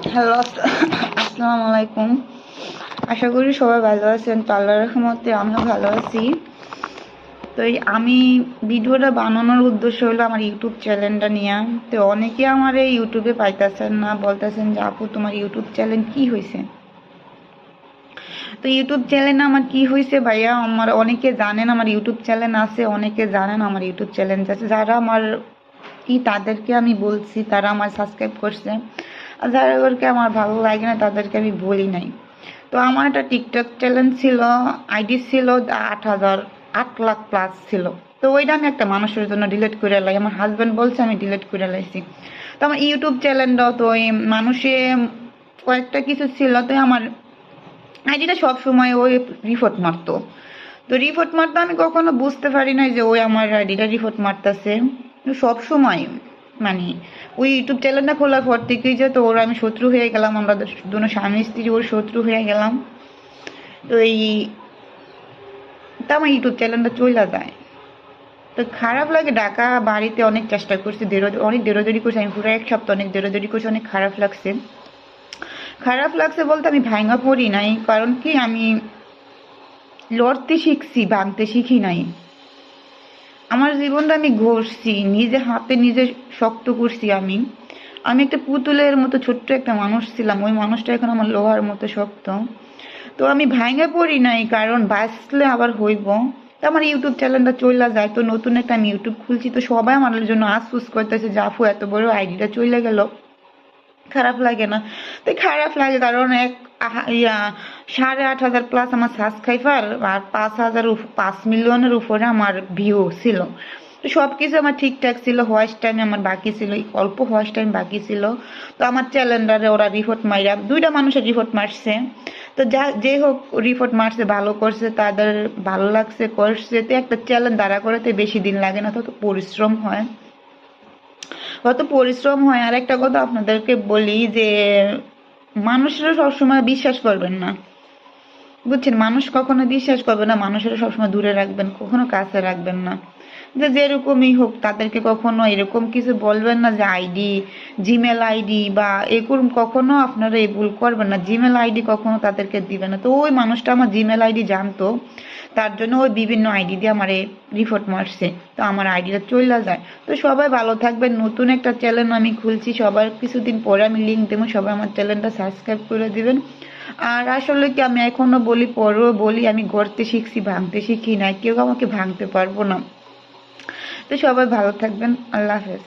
Hello, আসসালামু আলাইকুম। আশা করি সবাই ভালো আছেন। তো আল্লাহর রহমতে আমিও ভালো আছি। তো আমি ভিডিওটা বানানোর উদ্দেশ্য হলো আমার ইউটিউব চ্যানেলটা নিয়ে। তো অনেকে আমার এই ইউটিউবে পাইতেছেন না, বলতেছেন যে আপু তোমার ইউটিউব চ্যানেল কি হয়েছে। তো ইউটিউব চ্যানেল আমার কি হয়েছে ভাইয়া, আমার অনেকে জানেন আমার ইউটিউব চ্যানেল আছে, অনেকে জানেন আমার ইউটিউব চ্যানেল আছে। যারা আমার তাদেরকে আমি বলছি, তারা আমার সাবস্ক্রাইব করছে। আর যাদেরকে আমার ভালো লাগে না তাদেরকে আমি বলি নাই। তো আমার একটা টিকটক চ্যানেল ছিল, আইডি ছিল 8,000 8 লাখ প্লাস ছিল। তো ওইটা আমি একটা মানুষের জন্য ডিলিট করে লাই, আমার হাজব্যান্ড বলছে আমি ডিলিট করে লাইছি। তো আমার ইউটিউব চ্যানেলটাও তো ওই মানুষে কয়েকটা কিছু ছিল, তো আমার আইডিটা সব সময় ওই রিপোর্ট মারতো। তো রিপোর্ট মারতো, আমি কখনো বুঝতে পারি নাই যে ওই আমার আইডিটা রিপোর্ট মারতেছে সব সময়। মানে ওই ইউটিউব চ্যানেলটা খোলার পর থেকেই যে তো ওর আমি শত্রু হয়ে গেলাম, আমরা দুনো স্বামী স্ত্রী ওর শত্রু হয়ে গেলাম। তো তা আমার ইউটিউব চ্যানেলটা চলে যায়। তো খারাপ লাগে, ঢাকা বাড়িতে অনেক চেষ্টা করছি, অনেক দেরোদরি করছি আমি, পুরো এক সপ্তাহ অনেক দেরোদরি করছি, অনেক খারাপ লাগছে। খারাপ লাগছে বলতে আমি ভাঙা পড়ি নাই, কারণ কি আমি লড়তে শিখছি, ভাঙতে শিখি নাই। আমার জীবনটা আমি গড়ছি নিজে হাতে, নিজে শক্ত করছি। আমি আমি একটা পুতুলের মতো ছোট্ট একটা মানুষ ছিলাম, ওই মানুষটা এখন আমার লোহার মতো শক্ত। তো আমি ভাঙে পড়ি নাই, কারণ বাঁচলে আবার হইব। তো আমার ইউটিউব চ্যানেলটা চলে যায়, তো নতুন একটা আমি ইউটিউব খুলছি, তো সবাই আমার জন্য আফসোস করতেছে যে আপু এত বড় আইডিটা চলে গেল। খারাপ লাগে না? তো খারাপ লাগে, কারণ 8,500 প্লাস আমার সাবস্ক্রাইবার, আর 5,000 5 মিলিয়নের উপরে আমার ভিউ ছিল। তো সবকিছু আমার ঠিকঠাক ছিল, হোয়াইট টাইম আমার বাকি ছিল, অল্প হোয়াইট টাইম বাকি ছিল। তো আমার চ্যালেঞ্জারে ওরা রিপোর্ট মাইরা, দুইটা মানুষের রিপোর্ট মারছে। তো যে হোক, রিপোর্ট মারছে, ভালো করছে, তাদের ভালো লাগছে করছে। তো একটা চ্যালেঞ্জ দাঁড়া করাতে বেশি দিন লাগে না, তত পরিশ্রম হয়, কত পরিশ্রম হয়। আর একটা কথা আপনাদেরকে বলি যে মানুষেরা সবসময় বিশ্বাস করবেন না, বুঝছেন? মানুষ কখনো বিশ্বাস করবে না, মানুষেরা সবসময় দূরে রাখবেন, কখনো কাছে রাখবেন না। যে যেরকমই হোক তাদেরকে কখনো এরকম কিছু বলবেন না যে আইডি, জিমেল আইডি বা এরকম কখনো আপনারা এই ভুল করবেন না, জিমেল আইডি কখনো তাদেরকে দিবেন না। তো ওই মানুষটা আমার জিমেল আইডি জানতো, তার জন্য ওই বিভিন্ন আইডি দিয়ে আমার রিপোর্ট মারছে, তো আমার আইডিটা চলে যায়। তো সবাই ভালো থাকবেন, নতুন একটা চ্যানেল আমি খুলছি, সবার কিছুদিন পরে আমি লিঙ্ক দেবো, সবাই আমার চ্যানেলটা সাবস্ক্রাইব করে দিবেন। আর আসলে কি আমি এখনো বলি, পরেও বলি, আমি গড়তে শিখছি, ভাঙতে শিখি না, কেউ আমাকে ভাঙতে পারবো না। তো সবাই ভালো থাকবেন, আল্লাহ হাফেজ।